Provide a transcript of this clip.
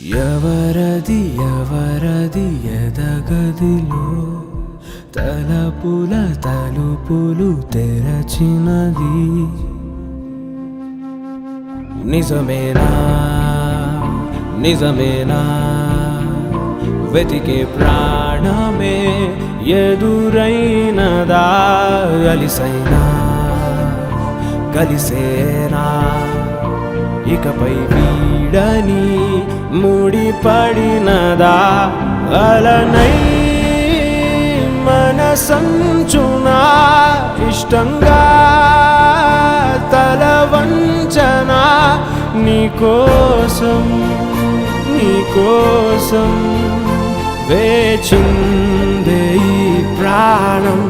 ఎవరది ఎవరది ఎదగదిలో తలుపులు తెరచినది నిజమేనా నిజమేనా వెతికే ప్రాణమే ఎదురైనదా అలిసైనా కలిసేనా ఇకపై వీడని ముడిపడినదా అలనై మనసంచునా ఇష్టంగా తల వంచనా నీకోసం వేచిందే ఈ ప్రాణం